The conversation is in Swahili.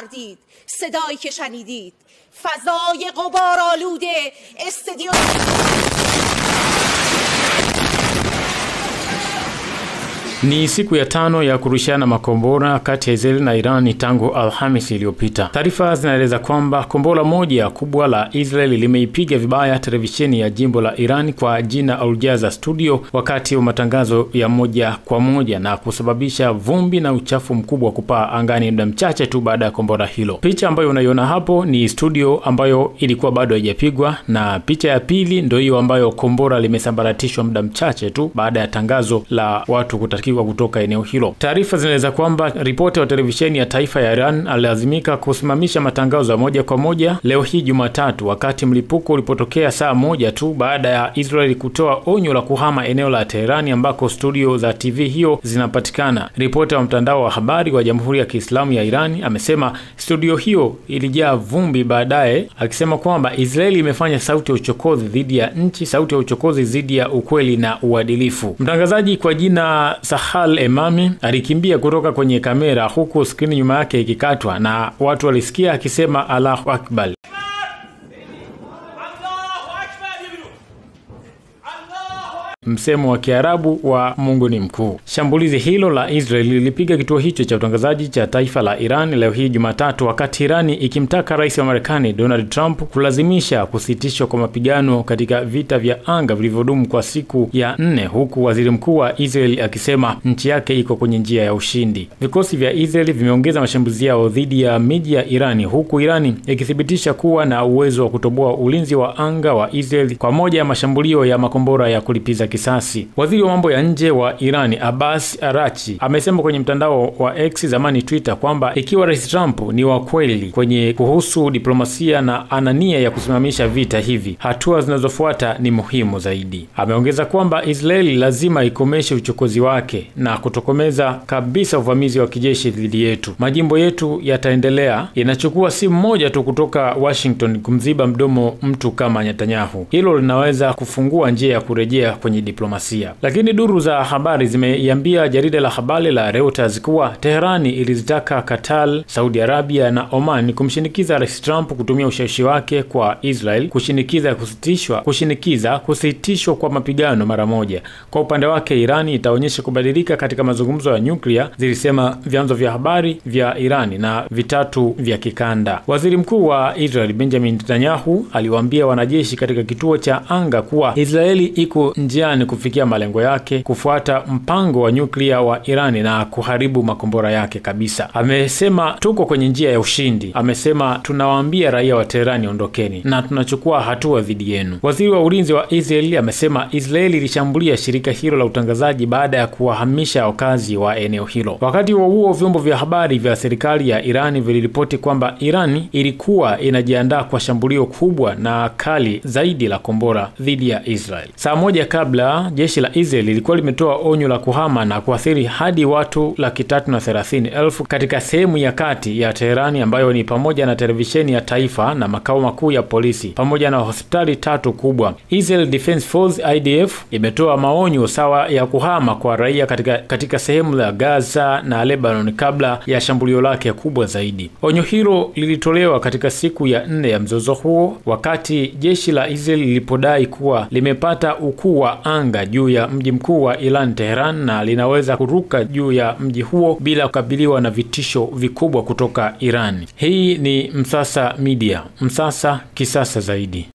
کردید. صدایی که شنیدید فضای غبارآلود استادیوم Ni siku ya 5 ya kurushiana makombora kati ya Israeli na Iran tangu Alhamisi iliyopita. Taarifa zinaeleza kwamba kombora moja kubwa la Israeli limeipiga vibaya televisheni ya jimbo la Iran kwa jina Al Jazeera Studio wakati wa matangazo ya moja kwa moja na kusababisha vumbi na uchafu mkubwa kupaa angani muda mchache tu baada ya kombora hilo. Picha ambayo unaiona hapo ni studio ambayo ilikuwa bado haijapigwa, na picha ya pili ndio hiyo ambayo kombora limesambaratishwa muda mchache tu baada ya tangazo la watu kutakiwa kutoka eneo hilo. Taarifa zinaeleza kwamba ripoti wa televisheni ya taifa ya Iran alilazimika kusimamisha matangazo ya moja kwa moja leo hii Jumatatu wakati mlipuko ulipotokea saa moja tu baada ya Israeli kutoa onyo la kuhama eneo la Teherani ambako studio za TV hiyo zinapatikana. Ripoti wa mtandao wa habari wa Jamhuri ya Kiislamu ya Iran amesema studio hiyo ilijaa vumbi baadaye, akisema kwamba Israeli imefanya sauti ya uchokozi dhidi ya nchi, sauti ya uchokozi dhidi ya ukweli na uadilifu. Mtangazaji kwa jina Sahal Emami alikimbia kutoka kwenye kamera huku skrini nyuma yake ikikatwa na watu walisikia akisema Allahu Akbar. Msemo wa Kiarabu wa Mungu ni mkuu. Shambulizi hilo la Israeli lilipiga kituo hicho cha utangazaji cha taifa la Iran leo hii Jumatatu wakati Irani ikimtaka rais wa Marekani Donald Trump kulazimisha kusitishwa kwa mapigano katika vita vya anga vilivyodumu kwa siku ya 4, huku waziri mkuu wa Israeli akisema nchi yake iko kwenye njia ya ushindi. Vikosi vya Israeli vimeongeza mashambulizi yao dhidi ya miji ya Irani, huku Irani ikithibitisha kuwa na uwezo wa kutoboa ulinzi wa anga wa Israeli kwa moja ya mashambulio ya makombora ya kulipiza kisasi. Waziri wa mambo ya nje wa Irani Abbas Araghchi amesema kwenye mtandao wa X, zamani Twitter, kwamba ikiwa Rais Trump ni wa kweli kwenye kuhusu diplomasia na ana nia ya kusimamisha vita hivi, hatua zinazofuata ni muhimu zaidi. Ameongeza kwamba Israeli lazima ikomeshe uchokozi wake na kutokomeza kabisa uvamizi wa kijeshi dhidi yetu. Majimbo yetu yataendelea. Inachukua simu moja tu kutoka Washington kumziba mdomo mtu kama Netanyahu. Hilo linaweza kufungua njia ya kurejea kwenye diplomasia. Lakini duru za habari zimeiambia jarida la habari la Reuters kuwa Teherani ilizitaka Qatar, Saudi Arabia na Oman kumshinikiza Rais Trump kutumia ushawishi wake kwa Israel kushinikiza kusitishwa kwa mapigano mara moja. Kwa upande wake Irani itaonyesha kubadilika katika mazungumzo ya nyuklia, zilisema vyanzo vya habari vya Irani na vitatu vya kikanda. Waziri Mkuu wa Israel Benjamin Netanyahu aliwaambia wanajeshi katika kituo cha anga kuwa Israeli iko njiani kufikia malengo yake kufuata mpango wa nyuklia wa Irani na kuharibu makombora yake kabisa. Amesema tuko kwenye njia ya ushindi. Amesema tunawaambia raia wa Teherani ondokeni na tunachukua hatua dhidi yenu. Waziri wa ulinzi wa Israeli amesema Israeli ilishambulia shirika hilo la utangazaji baada ya kuwahamisha wakazi wa eneo hilo. Wakati huo vyombo vya habari vya serikali ya Irani viliripoti kwamba Irani ilikuwa inajiandaa kwa shambulio kubwa na kali zaidi la kombora dhidi ya Israel. Saa moja kabla, jeshi la Israel lilikuwa limetoa onyo la kuhama na kuathiri hadi watu 330,000 katika sehemu ya kati ya Teherani ambayo ni pamoja na televisheni ya taifa na makao makuu ya polisi pamoja na hospitali 3 kubwa. Israel Defense Force IDF imetoa maonyo sawa ya kuhama kwa raia katika sehemu za Gaza na Lebanon kabla ya shambulio lake kubwa zaidi. Onyo hilo lilitolewa katika siku ya 4 ya mzozo huo wakati jeshi la Israel lilipodai kuwa limepata ukuu wa anga juu ya mji mkuu wa Iran Tehran na linaweza kuruka juu ya mji huo bila kukabiliwa na vitisho vikubwa kutoka Iran. Hii ni Msasa Media. Msasa kisasa zaidi.